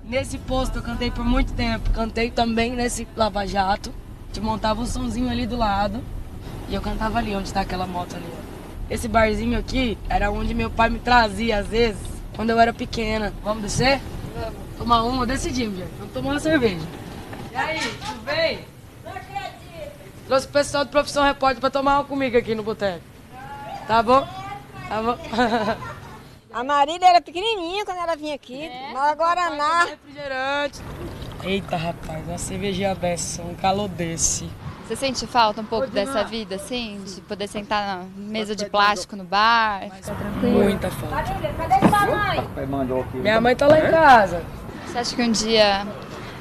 Nesse posto eu cantei por muito tempo. Cantei também nesse Lava Jato. Te montava um sonzinho ali do lado. E eu cantava ali, onde tá aquela moto ali. Esse barzinho aqui era onde meu pai me trazia, às vezes, quando eu era pequena. Vamos descer? Vamos. Tomar uma, decidimos, gente. Vamos tomar uma cerveja. E aí, tu veio? Não acredito. Trouxe o pessoal do Profissão Repórter pra tomar uma comigo aqui no boteco. Tá bom? Tá bom? A Marília era pequenininha quando ela vinha aqui. Nós Guaraná. Refrigerante. Eita, rapaz, uma cervejinha dessa, um calor desse. Você sente falta um pouco dessa vida, assim? De poder sentar na mesa de plástico no bar? Ficar tranquilo? Muita falta. Cadê sua mãe? Minha mãe tá lá em casa. Você acha que um dia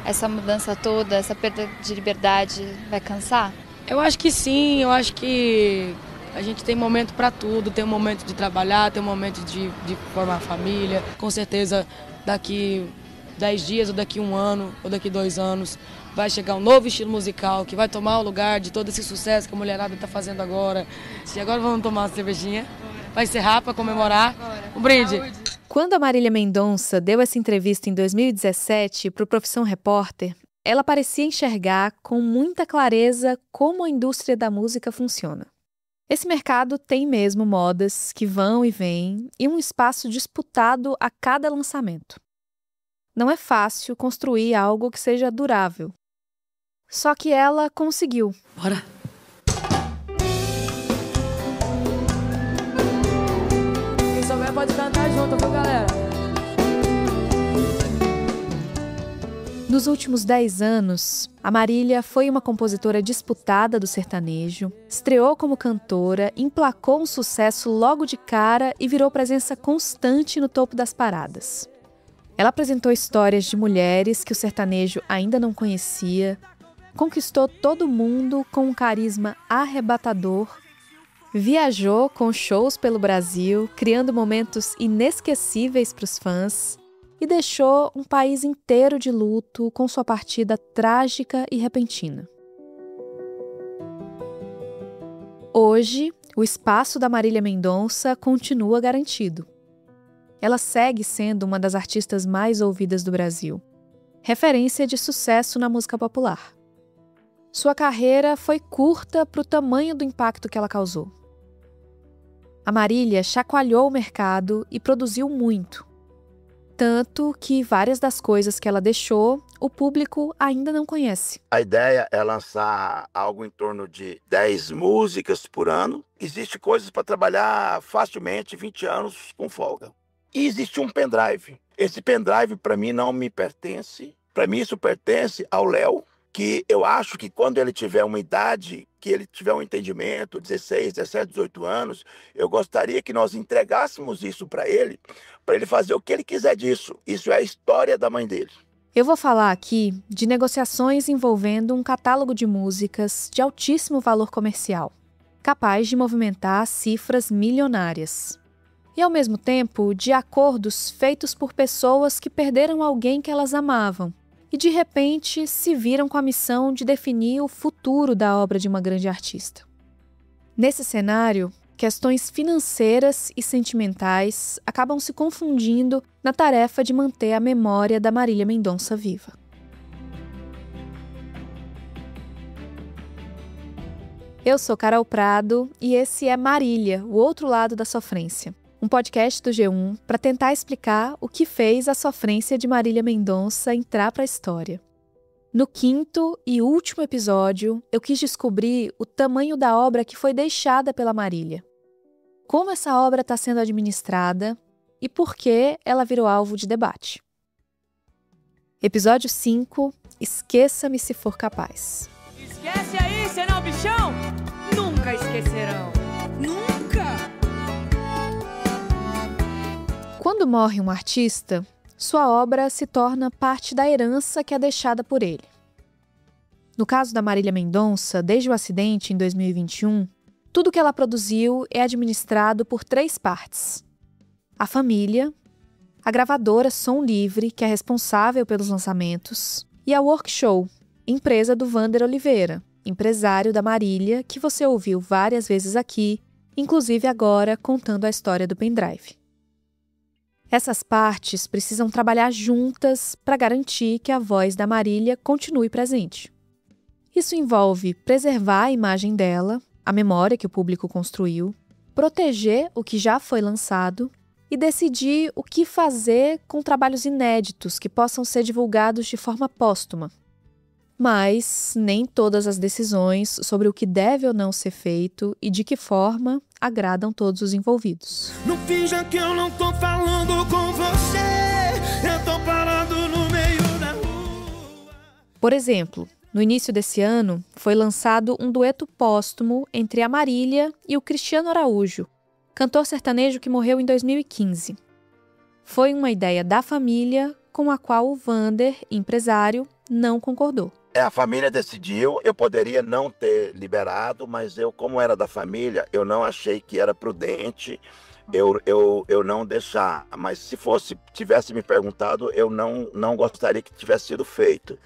essa mudança toda, essa perda de liberdade vai cansar? Eu acho que sim, eu acho que a gente tem momento pra tudo. Tem um momento de trabalhar, tem um momento de formar família. Com certeza daqui 10 dias, ou daqui 1 ano, ou daqui 2 anos, vai chegar um novo estilo musical que vai tomar o lugar de todo esse sucesso que a mulherada está fazendo agora. E agora vamos tomar uma cervejinha, vai encerrar para comemorar. Um brinde. Quando a Marília Mendonça deu essa entrevista em 2017 para o Profissão Repórter, ela parecia enxergar com muita clareza como a indústria da música funciona. Esse mercado tem mesmo modas que vão e vêm e um espaço disputado a cada lançamento. Não é fácil construir algo que seja durável. Só que ela conseguiu. Bora! Quem souber pode cantar junto, viu, galera? Nos últimos 10 anos, a Marília foi uma compositora disputada do sertanejo, estreou como cantora, emplacou um sucesso logo de cara e virou presença constante no topo das paradas. Ela apresentou histórias de mulheres que o sertanejo ainda não conhecia, conquistou todo mundo com um carisma arrebatador, viajou com shows pelo Brasil, criando momentos inesquecíveis para os fãs e deixou um país inteiro de luto com sua partida trágica e repentina. Hoje, o espaço da Marília Mendonça continua garantido. Ela segue sendo uma das artistas mais ouvidas do Brasil, referência de sucesso na música popular. Sua carreira foi curta para o tamanho do impacto que ela causou. A Marília chacoalhou o mercado e produziu muito. Tanto que várias das coisas que ela deixou, o público ainda não conhece. A ideia é lançar algo em torno de 10 músicas por ano. Existe coisas para trabalhar facilmente 20 anos com folga. E existe um pendrive. Esse pendrive, para mim, não me pertence. Para mim, isso pertence ao Léo, que eu acho que quando ele tiver uma idade, que ele tiver um entendimento, 16, 17, 18 anos, eu gostaria que nós entregássemos isso para ele fazer o que ele quiser disso. Isso é a história da mãe dele. Eu vou falar aqui de negociações envolvendo um catálogo de músicas de altíssimo valor comercial, capaz de movimentar cifras milionárias. E, ao mesmo tempo, de acordos feitos por pessoas que perderam alguém que elas amavam e, de repente, se viram com a missão de definir o futuro da obra de uma grande artista. Nesse cenário, questões financeiras e sentimentais acabam se confundindo na tarefa de manter a memória da Marília Mendonça viva. Eu sou Carol Prado e esse é Marília, o outro lado da sofrência. Um podcast do G1 para tentar explicar o que fez a sofrência de Marília Mendonça entrar para a história. No 5º e último episódio, eu quis descobrir o tamanho da obra que foi deixada pela Marília. Como essa obra está sendo administrada e por que ela virou alvo de debate. Episódio 5, Esqueça-me se for capaz. Esquece aí, senão bichão! Nunca esquecerão! Nunca! Quando morre um artista, sua obra se torna parte da herança que é deixada por ele. No caso da Marília Mendonça, desde o acidente em 2021, tudo que ela produziu é administrado por 3 partes. A família, a gravadora Som Livre, que é responsável pelos lançamentos, e a Workshow, empresa do Vander Oliveira, empresário da Marília, que você ouviu várias vezes aqui, inclusive agora contando a história do pendrive. Essas partes precisam trabalhar juntas para garantir que a voz da Marília continue presente. Isso envolve preservar a imagem dela, a memória que o público construiu, proteger o que já foi lançado e decidir o que fazer com trabalhos inéditos que possam ser divulgados de forma póstuma. Mas nem todas as decisões sobre o que deve ou não ser feito e de que forma agradam todos os envolvidos. Não finja que eu não tô falando com você, eu tô parado no meio da rua. Por exemplo, no início desse ano, foi lançado um dueto póstumo entre a Marília e o Cristiano Araújo, cantor sertanejo que morreu em 2015. Foi uma ideia da família com a qual o Vander, empresário, não concordou. A família decidiu, eu poderia não ter liberado, mas eu, como era da família, eu não achei que era prudente eu não deixar. Mas se tivesse me perguntado, eu não gostaria que tivesse sido feito.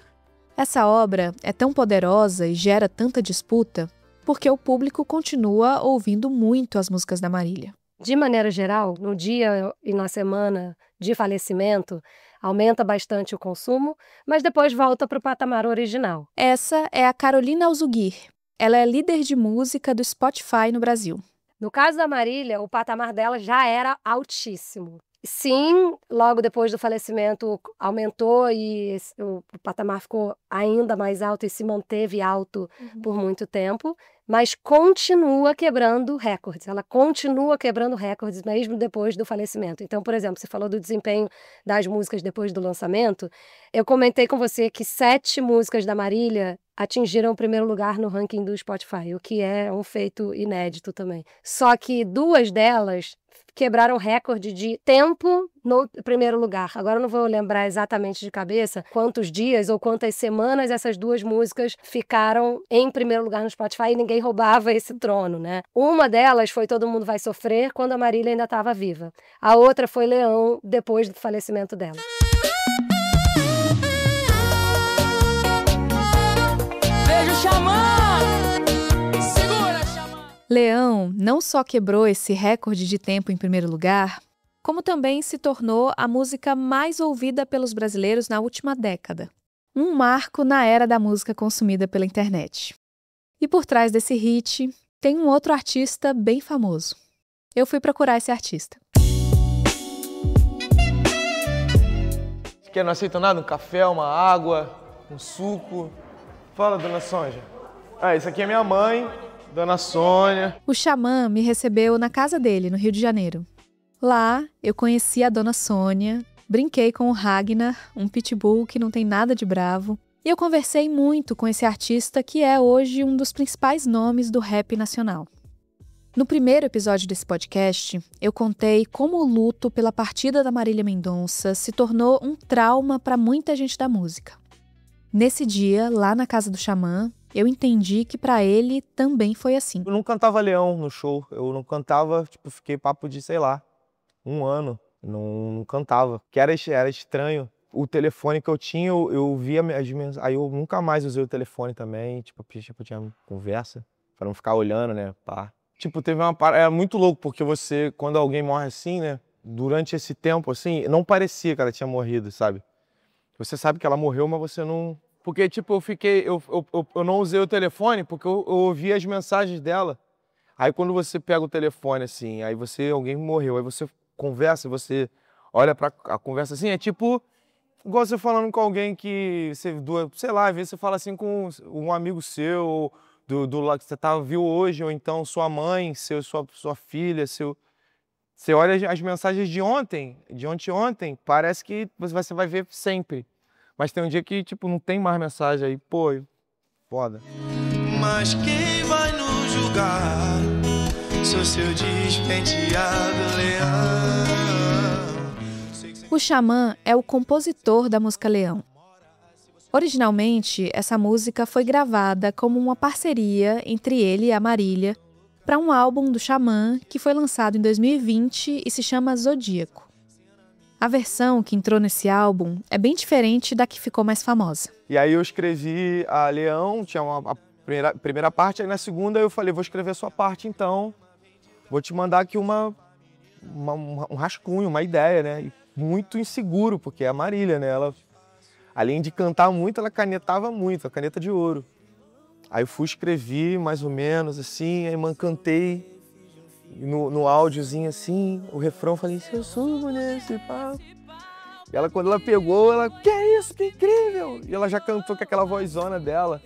Essa obra é tão poderosa e gera tanta disputa porque o público continua ouvindo muito as músicas da Marília. De maneira geral, no dia e na semana de falecimento, aumenta bastante o consumo, mas depois volta para o patamar original. Essa é a Carolina Alzugir. Ela é líder de música do Spotify no Brasil. No caso da Marília, o patamar dela já era altíssimo. Sim, logo depois do falecimento aumentou e o patamar ficou ainda mais alto e se manteve alto por muito tempo, mas continua quebrando recordes. Ela continua quebrando recordes mesmo depois do falecimento. Então, por exemplo, você falou do desempenho das músicas depois do lançamento. Eu comentei com você que 7 músicas da Marília atingiram o primeiro lugar no ranking do Spotify, o que é um feito inédito também. Só que 2 delas quebraram recorde de tempo no primeiro lugar. Agora eu não vou lembrar exatamente de cabeça quantos dias ou quantas semanas essas 2 músicas ficaram em primeiro lugar no Spotify e ninguém roubava esse trono, né? Uma delas foi Todo Mundo Vai Sofrer, quando a Marília ainda estava viva. A outra foi Leão, depois do falecimento dela. Beijo, Xamã! Segura, Xamã! Leão não só quebrou esse recorde de tempo em primeiro lugar, como também se tornou a música mais ouvida pelos brasileiros na última década. Um marco na era da música consumida pela internet. E por trás desse hit, tem um outro artista bem famoso. Eu fui procurar esse artista. Que não aceita nada? Um café, uma água, um suco? Fala, dona Sônia. Isso aqui é minha mãe, dona Sônia. O Xamã me recebeu na casa dele, no Rio de Janeiro. Lá, eu conheci a dona Sônia, brinquei com o Ragnar, um pitbull que não tem nada de bravo, e eu conversei muito com esse artista que é hoje um dos principais nomes do rap nacional. No primeiro episódio desse podcast, eu contei como o luto pela partida da Marília Mendonça se tornou um trauma para muita gente da música. Nesse dia, lá na casa do Xamã, eu entendi que para ele também foi assim. Eu não cantava Leão no show, eu não cantava, fiquei papo de, sei lá, 1 ano, não cantava, porque era estranho. O telefone que eu tinha, eu via as mensagens, aí eu nunca mais usei o telefone também, tinha conversa, para não ficar olhando, né, pá. Teve uma parada, é muito louco, porque você, quando alguém morre assim, né, durante esse tempo, assim, não parecia que ela tinha morrido, sabe? Você sabe que ela morreu, mas você não... Porque, eu não usei o telefone porque eu ouvi as mensagens dela. Aí quando você pega o telefone, assim, aí alguém morreu, aí você conversa, você olha pra a conversa assim, é igual você falando com alguém que você, sei lá, às vezes você fala assim com um amigo seu, do lado que você viu hoje, ou então sua mãe, sua filha, você olha as mensagens de ontem, parece que você vai ver sempre. Mas tem um dia que, não tem mais mensagem aí, foda. Mas quem vai nos julgar? Sou seu despenteado leão. O Xamã é o compositor da música Leão. Originalmente, essa música foi gravada como uma parceria entre ele e a Marília para um álbum do Xamã que foi lançado em 2020 e se chama Zodíaco. A versão que entrou nesse álbum é bem diferente da que ficou mais famosa. E aí eu escrevi a Leão, tinha a primeira parte, aí na segunda eu falei, vou escrever a sua parte então, vou te mandar aqui uma um rascunho, uma ideia, né? E muito inseguro, porque é a Marília, né? Ela, além de cantar muito, ela canetava muito, a caneta de ouro. Aí eu fui, escrevi mais ou menos assim, aí cantei no áudiozinho assim, o refrão, falei, se eu subo nesse palco. E ela, quando ela pegou, ela, que é isso, que incrível! E ela já cantou com aquela vozona dela.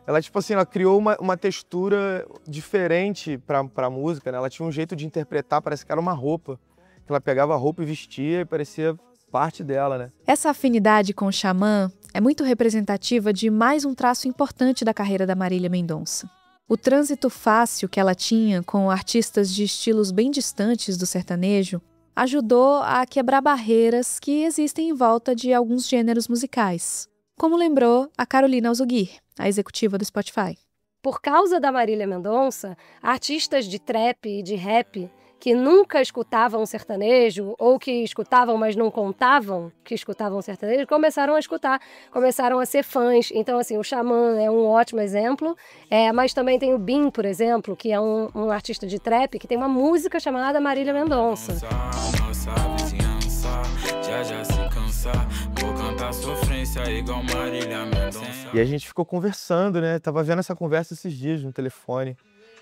Ela, tipo assim, ela criou uma textura diferente pra música, né? Ela tinha um jeito de interpretar, parece que era uma roupa. Que ela pegava a roupa e vestia e parecia parte dela, né? Essa afinidade com o xamã é muito representativa de mais um traço importante da carreira da Marília Mendonça. O trânsito fácil que ela tinha com artistas de estilos bem distantes do sertanejo ajudou a quebrar barreiras que existem em volta de alguns gêneros musicais, como lembrou a Carolina Alzuguir, a executiva do Spotify. Por causa da Marília Mendonça, artistas de trap e de rap que nunca escutavam sertanejo ou que escutavam, mas não contavam que escutavam sertanejo, começaram a escutar, começaram a ser fãs. Então, assim, o Xamã é um ótimo exemplo, mas também tem o Bin, por exemplo, que é um artista de trap que tem uma música chamada Marília Mendonça. Nossa vizinhança já se cansa, vou cantar sofrência igual Marília Mendonça. E a gente ficou conversando, né? Tava vendo essa conversa esses dias no telefone.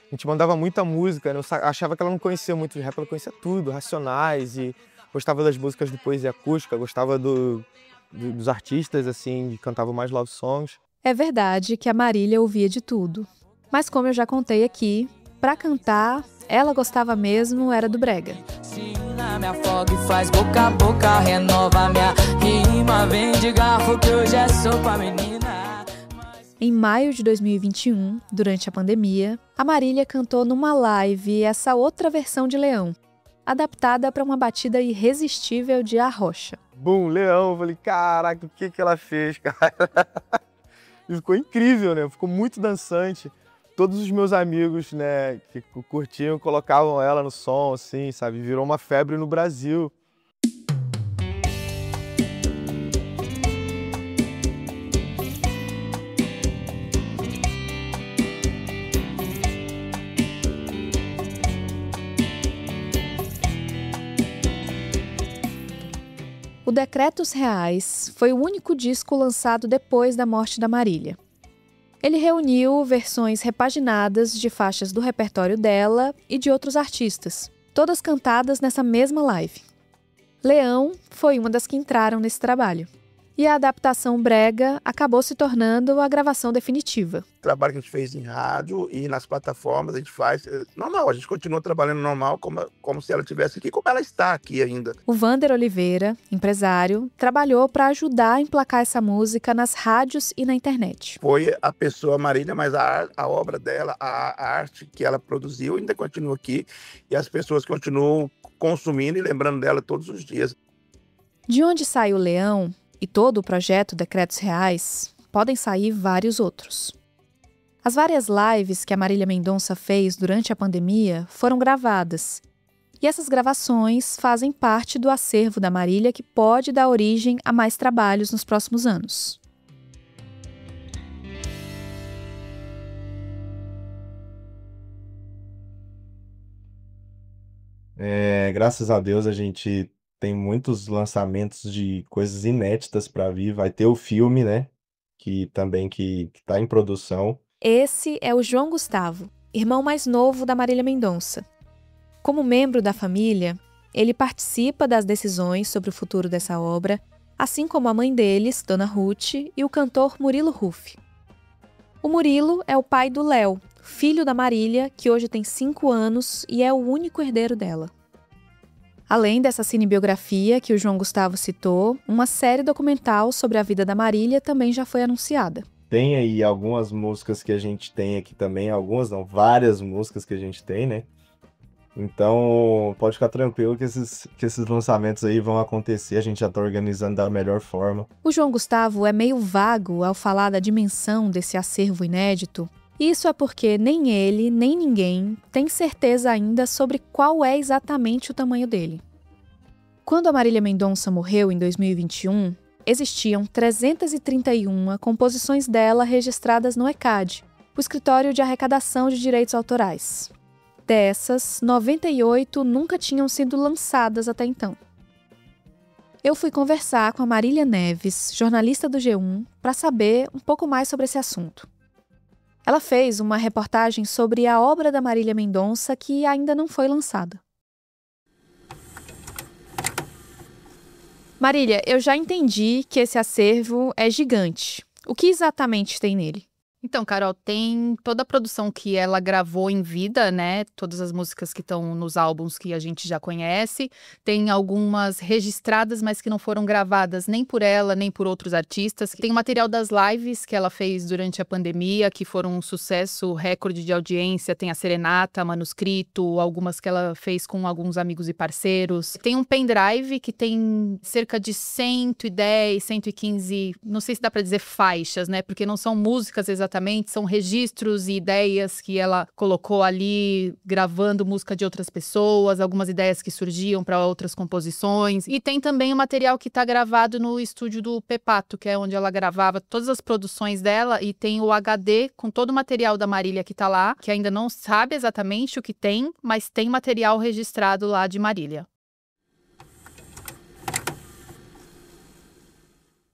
A gente mandava muita música, né? Eu achava que ela não conhecia muito de rap, ela conhecia tudo, Racionais, e gostava das músicas de poesia acústica, gostava dos artistas, assim, que cantavam mais love songs. É verdade que a Marília ouvia de tudo. Mas como eu já contei aqui, pra cantar, ela gostava mesmo era do brega. Ensina, me afoga e faz boca a boca, renova minha rima, vem de garfo que hoje é sopa, menina. Em maio de 2021, durante a pandemia, a Marília cantou numa live essa outra versão de Leão, adaptada para uma batida irresistível de Arrocha. Bum, Leão, eu falei, caraca, o que ela fez, cara? E ficou incrível, né? Ficou muito dançante. Todos os meus amigos, né, que curtiam, colocavam ela no som, assim, sabe? Virou uma febre no Brasil. O Decretos Reais foi o único disco lançado depois da morte da Marília. Ele reuniu versões repaginadas de faixas do repertório dela e de outros artistas, todas cantadas nessa mesma live. Leão foi uma das que entraram nesse trabalho. E a adaptação brega acabou se tornando a gravação definitiva. O trabalho que a gente fez em rádio e nas plataformas, a gente faz normal, a gente continua trabalhando normal, como se ela estivesse aqui, como ela está aqui ainda. O Vander Oliveira, empresário, trabalhou para ajudar a emplacar essa música nas rádios e na internet. Foi a pessoa Marília, mas a obra dela, a arte que ela produziu ainda continua aqui e as pessoas continuam consumindo e lembrando dela todos os dias. De onde sai o Leão e todo o projeto Decretos Reais, podem sair vários outros. As várias lives que a Marília Mendonça fez durante a pandemia foram gravadas. E essas gravações fazem parte do acervo da Marília que pode dar origem a mais trabalhos nos próximos anos. Graças a Deus a gente tem muitos lançamentos de coisas inéditas para vir. Vai ter o filme, né? Que tá em produção. Esse é o João Gustavo, irmão mais novo da Marília Mendonça. Como membro da família, ele participa das decisões sobre o futuro dessa obra, assim como a mãe deles, Dona Ruth, e o cantor Murilo Huff. O Murilo é o pai do Léo, filho da Marília, que hoje tem 5 anos e é o único herdeiro dela. Além dessa cinebiografia que o João Gustavo citou, uma série documental sobre a vida da Marília também já foi anunciada. Tem aí algumas músicas que a gente tem aqui também, várias músicas que a gente tem, né? Então, pode ficar tranquilo que esses lançamentos aí vão acontecer, a gente já está organizando da melhor forma. O João Gustavo é meio vago ao falar da dimensão desse acervo inédito. Isso é porque nem ele, nem ninguém tem certeza ainda sobre qual é exatamente o tamanho dele. Quando a Marília Mendonça morreu em 2021, existiam 331 composições dela registradas no ECAD, o Escritório de Arrecadação de Direitos Autorais. Dessas, 98 nunca tinham sido lançadas até então. Eu fui conversar com a Marília Neves, jornalista do G1, para saber um pouco mais sobre esse assunto. Ela fez uma reportagem sobre a obra da Marília Mendonça que ainda não foi lançada. Marília, eu já entendi que esse acervo é gigante. O que exatamente tem nele? Então, Carol, tem toda a produção que ela gravou em vida, né? Todas as músicas que estão nos álbuns que a gente já conhece. Tem algumas registradas, mas que não foram gravadas nem por ela, nem por outros artistas. Tem o material das lives que ela fez durante a pandemia, que foram um sucesso, recorde de audiência. Tem a Serenata, Manuscrito, algumas que ela fez com alguns amigos e parceiros. Tem um pendrive que tem cerca de 110, 115, não sei se dá para dizer faixas, né? Porque não são músicas exatamente, são registros e ideias que ela colocou ali, gravando música de outras pessoas, algumas ideias que surgiam para outras composições. E tem também o material que está gravado no estúdio do Pepato, que é onde ela gravava todas as produções dela, e tem o HD com todo o material da Marília que está lá, que ainda não sabe exatamente o que tem, mas tem material registrado lá de Marília.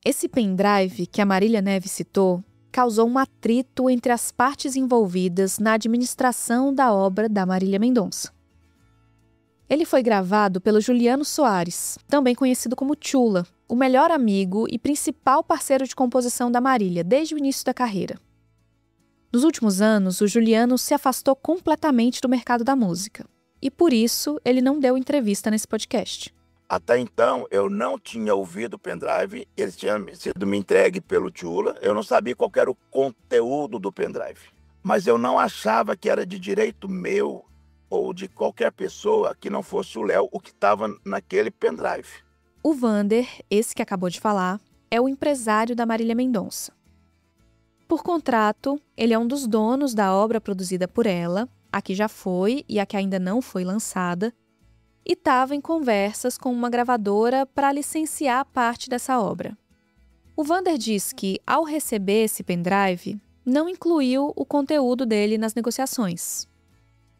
Esse pendrive que a Marília Neves citou causou um atrito entre as partes envolvidas na administração da obra da Marília Mendonça. Ele foi gravado pelo Juliano Soares, também conhecido como Chula, o melhor amigo e principal parceiro de composição da Marília desde o início da carreira. Nos últimos anos, o Juliano se afastou completamente do mercado da música, e por isso ele não deu entrevista nesse podcast. Até então, eu não tinha ouvido o pendrive, ele tinha sido me entregue pelo Chula. Eu não sabia qual era o conteúdo do pendrive. Mas eu não achava que era de direito meu ou de qualquer pessoa que não fosse o Léo o que estava naquele pendrive. O Vander, esse que acabou de falar, é o empresário da Marília Mendonça. Por contrato, ele é um dos donos da obra produzida por ela, a que já foi e a que ainda não foi lançada, e estava em conversas com uma gravadora para licenciar parte dessa obra. O Vander diz que, ao receber esse pendrive, não incluiu o conteúdo dele nas negociações.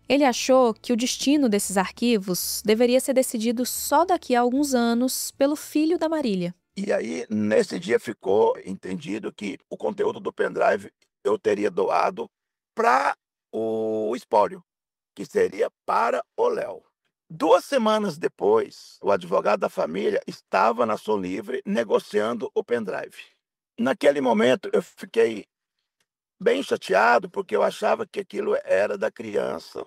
Ele achou que o destino desses arquivos deveria ser decidido só daqui a alguns anos pelo filho da Marília. E aí, nesse dia ficou entendido que o conteúdo do pendrive eu teria doado para o espólio, que seria para o Léo. 2 semanas depois, o advogado da família estava na Som Livre negociando o pendrive. Naquele momento, eu fiquei bem chateado, porque eu achava que aquilo era da criança,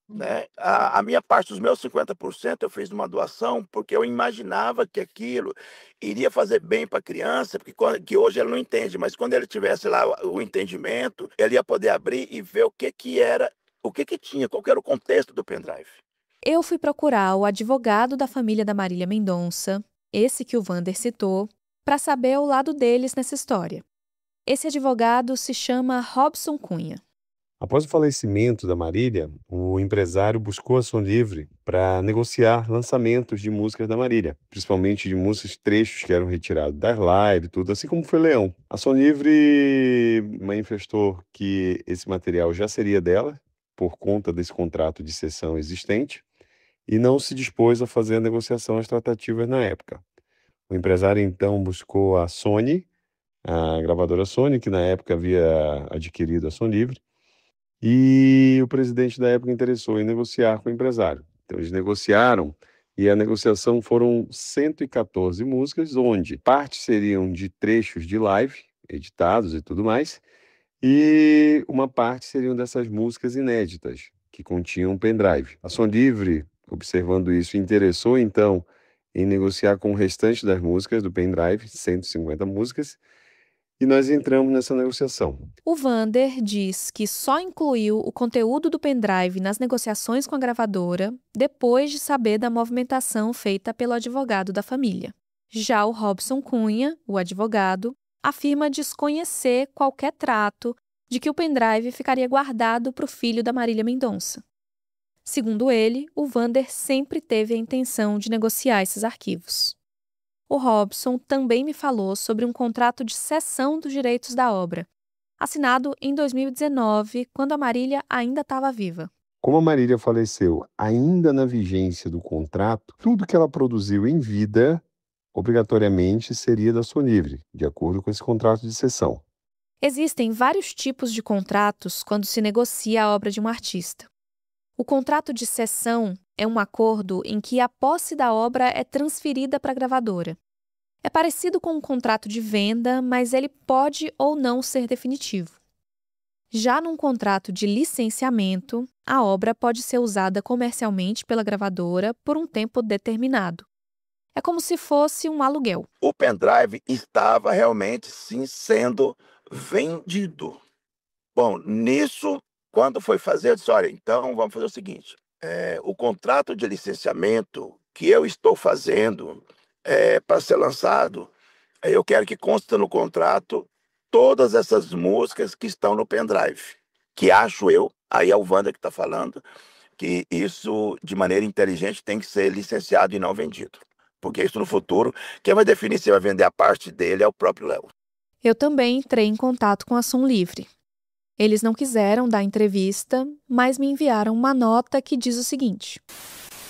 né? A minha parte, dos meus 50%, eu fiz uma doação, porque eu imaginava que aquilo iria fazer bem para a criança, porque que hoje ele não entende, mas quando ele tivesse lá o entendimento, ele ia poder abrir e ver o que era, o que tinha, qual que era o contexto do pendrive. Eu fui procurar o advogado da família da Marília Mendonça, esse que o Vander citou, para saber o lado deles nessa história. Esse advogado se chama Robson Cunha. Após o falecimento da Marília, o empresário buscou a Som Livre para negociar lançamentos de músicas da Marília, principalmente de músicas, trechos que eram retirados das lives, tudo, assim como foi Leão. A Som Livre manifestou que esse material já seria dela, por conta desse contrato de cessão existente, e não se dispôs a fazer a negociação, as tratativas na época. O empresário, então, buscou a Sony, a gravadora Sony, que na época havia adquirido a Som Livre, e o presidente da época interessou em negociar com o empresário. Então, eles negociaram, e a negociação foram 114 músicas, onde partes seriam de trechos de live, editados e tudo mais, e uma parte seriam dessas músicas inéditas, que continham pendrive. A Som Livre, observando isso, interessou então em negociar com o restante das músicas do pendrive, 150 músicas, e nós entramos nessa negociação. O Vander diz que só incluiu o conteúdo do pendrive nas negociações com a gravadora depois de saber da movimentação feita pelo advogado da família. Já o Robson Cunha, o advogado, afirma desconhecer qualquer trato de que o pendrive ficaria guardado para o filho da Marília Mendonça. Segundo ele, o Vander sempre teve a intenção de negociar esses arquivos. O Robson também me falou sobre um contrato de cessão dos direitos da obra, assinado em 2019, quando a Marília ainda estava viva. Como a Marília faleceu ainda na vigência do contrato, tudo que ela produziu em vida, obrigatoriamente, seria da Som Livre, de acordo com esse contrato de cessão. Existem vários tipos de contratos quando se negocia a obra de um artista. O contrato de cessão é um acordo em que a posse da obra é transferida para a gravadora. É parecido com um contrato de venda, mas ele pode ou não ser definitivo. Já num contrato de licenciamento, a obra pode ser usada comercialmente pela gravadora por um tempo determinado. É como se fosse um aluguel. O pendrive estava realmente, sim, sendo vendido. Bom, nisso, quando foi fazer, eu disse, olha, então vamos fazer o seguinte, o contrato de licenciamento que eu estou fazendo para ser lançado, eu quero que conste no contrato todas essas músicas que estão no pendrive, que acho eu, aí é o Wander que está falando, que isso, de maneira inteligente, tem que ser licenciado e não vendido. Porque isso no futuro, quem vai definir se vai vender a parte dele é o próprio Léo. Eu também entrei em contato com a Som Livre. Eles não quiseram dar entrevista, mas me enviaram uma nota que diz o seguinte: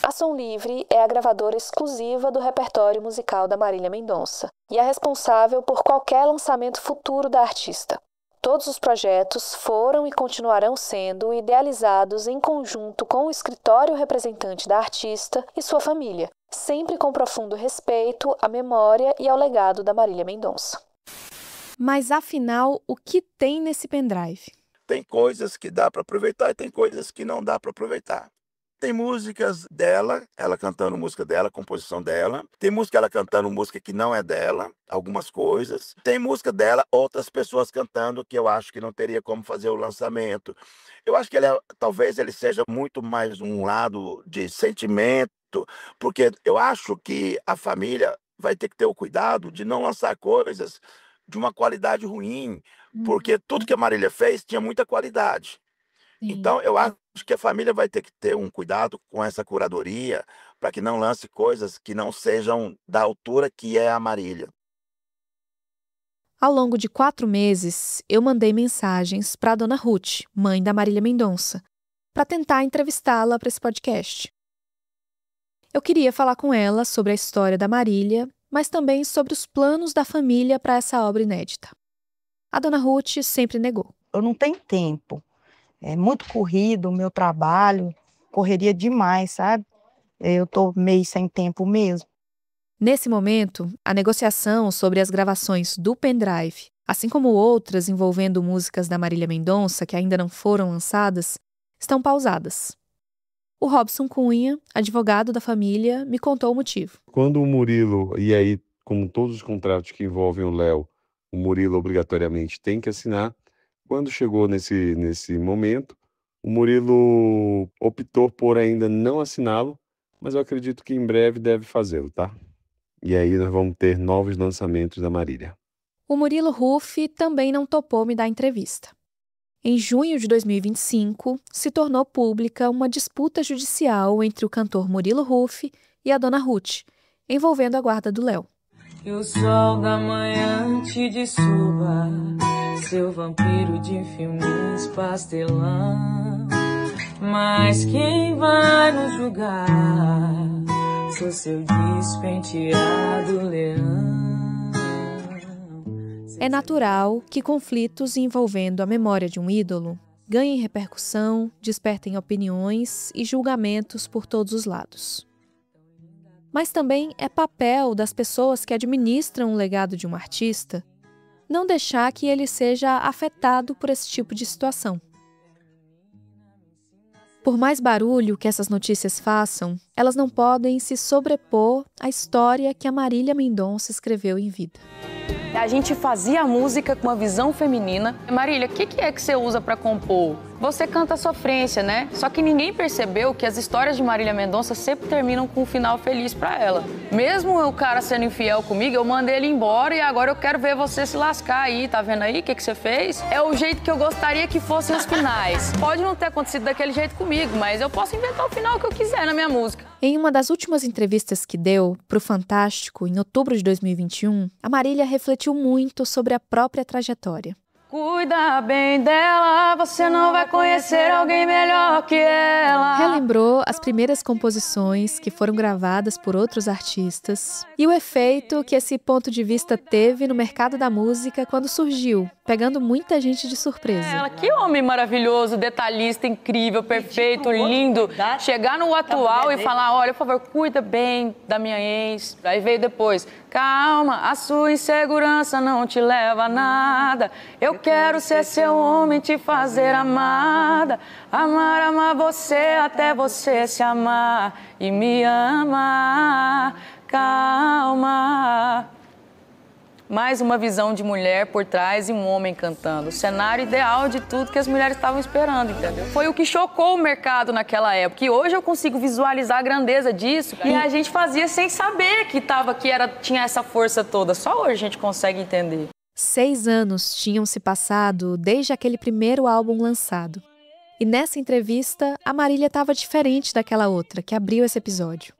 a Som Livre é a gravadora exclusiva do repertório musical da Marília Mendonça e é responsável por qualquer lançamento futuro da artista. Todos os projetos foram e continuarão sendo idealizados em conjunto com o escritório representante da artista e sua família, sempre com profundo respeito à memória e ao legado da Marília Mendonça. Mas afinal, o que tem nesse pendrive? Tem coisas que dá para aproveitar e tem coisas que não dá para aproveitar. Tem músicas dela, ela cantando música dela, composição dela. Tem música ela cantando música que não é dela, algumas coisas. Tem música dela, outras pessoas cantando que eu acho que não teria como fazer o lançamento. Eu acho que talvez ele seja muito mais um lado de sentimento, porque eu acho que a família vai ter que ter o cuidado de não lançar coisas de uma qualidade ruim, porque tudo que a Marília fez tinha muita qualidade. Então, eu acho que a família vai ter que ter um cuidado com essa curadoria para que não lance coisas que não sejam da altura que é a Marília. Ao longo de 4 meses, eu mandei mensagens para a dona Ruth, mãe da Marília Mendonça, para tentar entrevistá-la para esse podcast. Eu queria falar com ela sobre a história da Marília, mas também sobre os planos da família para essa obra inédita. A dona Ruth sempre negou. Eu não tenho tempo. É muito corrido o meu trabalho, correria demais, sabe? Eu tô meio sem tempo mesmo. Nesse momento, a negociação sobre as gravações do pendrive, assim como outras envolvendo músicas da Marília Mendonça que ainda não foram lançadas, estão pausadas. O Robson Cunha, advogado da família, me contou o motivo. Quando o Murilo, e aí, como todos os contratos que envolvem o Léo, o Murilo obrigatoriamente tem que assinar. Quando chegou nesse momento, o Murilo optou por ainda não assiná-lo, mas eu acredito que em breve deve fazê-lo, tá? E aí nós vamos ter novos lançamentos da Marília. O Murilo Huff também não topou me dar entrevista. Em junho de 2025, se tornou pública uma disputa judicial entre o cantor Murilo Huff e a dona Ruth, envolvendo a guarda do Léo. E o sol da manhã te dessuba, seu vampiro de filmes pastelão. Mas quem vai nos julgar? Sou seu despenteado leão. É natural que conflitos envolvendo a memória de um ídolo ganhem repercussão, despertem opiniões e julgamentos por todos os lados. Mas também é papel das pessoas que administram o legado de um artista não deixar que ele seja afetado por esse tipo de situação. Por mais barulho que essas notícias façam, elas não podem se sobrepor à história que a Marília Mendonça escreveu em vida. A gente fazia a música com uma visão feminina. Marília, o que é que você usa para compor? Você canta sofrência, né? Só que ninguém percebeu que as histórias de Marília Mendonça sempre terminam com um final feliz para ela. Mesmo o cara sendo infiel comigo, eu mandei ele embora e agora eu quero ver você se lascar aí. Tá vendo aí o que você fez? É o jeito que eu gostaria que fossem os finais. Pode não ter acontecido daquele jeito comigo, mas eu posso inventar o final que eu quiser na minha música. Em uma das últimas entrevistas que deu para o Fantástico, em outubro de 2021, a Marília refletiu muito sobre a própria trajetória. Cuida bem dela, você não vai conhecer alguém melhor que ela. Relembrou as primeiras composições que foram gravadas por outros artistas e o efeito que esse ponto de vista teve no mercado da música quando surgiu, pegando muita gente de surpresa. Que homem maravilhoso, detalhista, incrível, perfeito, lindo. Chegar no atual e falar, olha, por favor, cuida bem da minha ex. Aí veio depois, calma, a sua insegurança não te leva a nada. Eu quero ser seu homem, te fazer amada. Amar você até você se amar e me amar. Calma. Mais uma visão de mulher por trás e um homem cantando. O cenário ideal de tudo que as mulheres estavam esperando, entendeu? Foi o que chocou o mercado naquela época. E hoje eu consigo visualizar a grandeza disso. E a gente fazia sem saber que tinha essa força toda. Só hoje a gente consegue entender. 6 anos tinham se passado desde aquele primeiro álbum lançado. E nessa entrevista, a Marília estava diferente daquela outra que abriu esse episódio.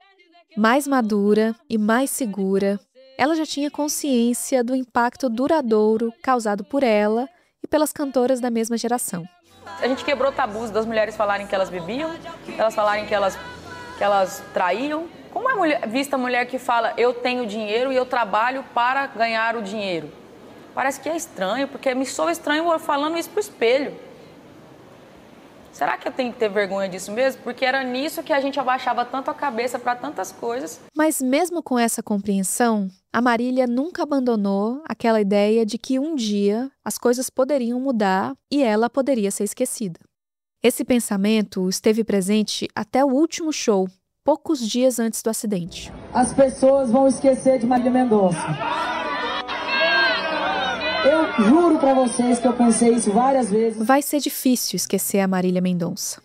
Mais madura e mais segura, ela já tinha consciência do impacto duradouro causado por ela e pelas cantoras da mesma geração. A gente quebrou tabus das mulheres falarem que elas bebiam, elas falarem que elas traíam. Como é vista a mulher que fala, eu tenho dinheiro e eu trabalho para ganhar o dinheiro? Parece que é estranho, porque me soa estranho falando isso pro espelho. Será que eu tenho que ter vergonha disso mesmo? Porque era nisso que a gente abaixava tanto a cabeça para tantas coisas. Mas mesmo com essa compreensão, a Marília nunca abandonou aquela ideia de que um dia as coisas poderiam mudar e ela poderia ser esquecida. Esse pensamento esteve presente até o último show, poucos dias antes do acidente. As pessoas vão esquecer de Marília Mendonça. Eu juro pra vocês que eu pensei isso várias vezes. Vai ser difícil esquecer a Marília Mendonça.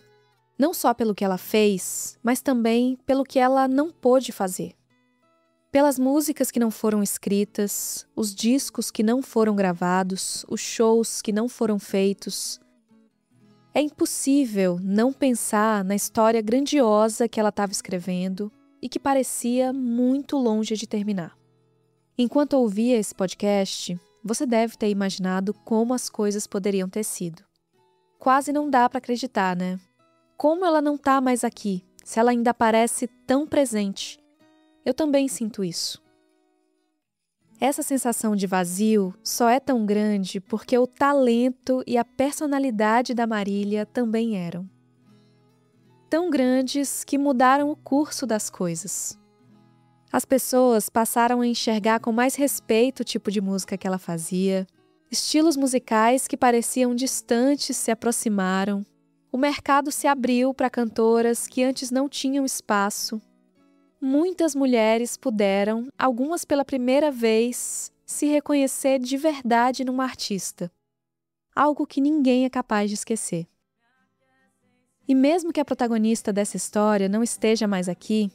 Não só pelo que ela fez, mas também pelo que ela não pôde fazer. Pelas músicas que não foram escritas, os discos que não foram gravados, os shows que não foram feitos. É impossível não pensar na história grandiosa que ela estava escrevendo e que parecia muito longe de terminar. Enquanto ouvia esse podcast, você deve ter imaginado como as coisas poderiam ter sido. Quase não dá para acreditar, né? Como ela não tá mais aqui, se ela ainda parece tão presente? Eu também sinto isso. Essa sensação de vazio só é tão grande porque o talento e a personalidade da Marília também eram. Tão grandes que mudaram o curso das coisas. As pessoas passaram a enxergar com mais respeito o tipo de música que ela fazia, estilos musicais que pareciam distantes se aproximaram, o mercado se abriu para cantoras que antes não tinham espaço. Muitas mulheres puderam, algumas pela primeira vez, se reconhecer de verdade numa artista, algo que ninguém é capaz de esquecer. E mesmo que a protagonista dessa história não esteja mais aqui,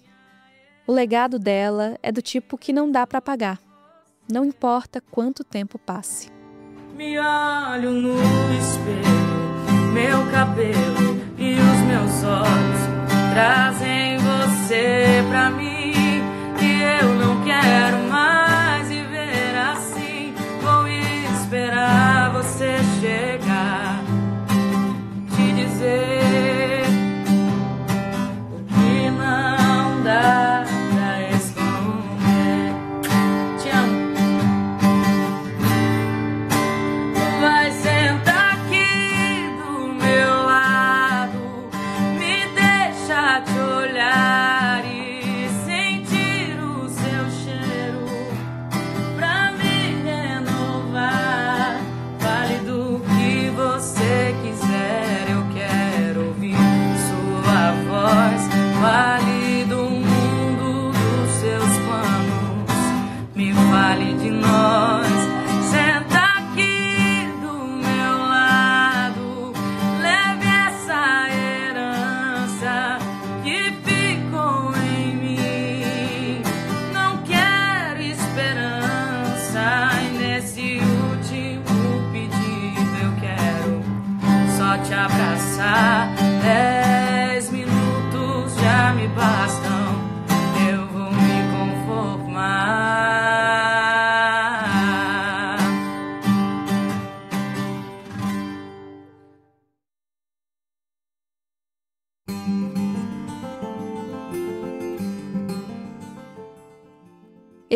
o legado dela é do tipo que não dá para apagar, não importa quanto tempo passe. Me olho no espelho, meu cabelo e os meus olhos trazem você pra mim, que eu não quero mais viver assim. Vou esperar você chegar, te dizer o que não dá.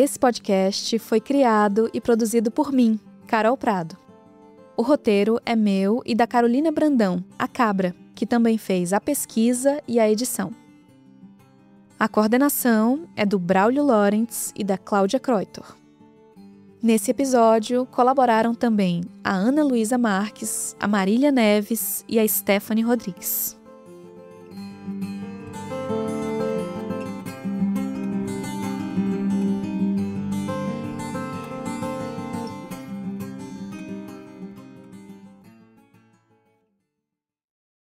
Esse podcast foi criado e produzido por mim, Carol Prado. O roteiro é meu e da Carolina Brandão, a Cabra, que também fez a pesquisa e a edição. A coordenação é do Braulio Lorentz e da Cláudia Kreutor. Nesse episódio, colaboraram também a Ana Luísa Marques, a Marília Neves e a Stephanie Rodrigues.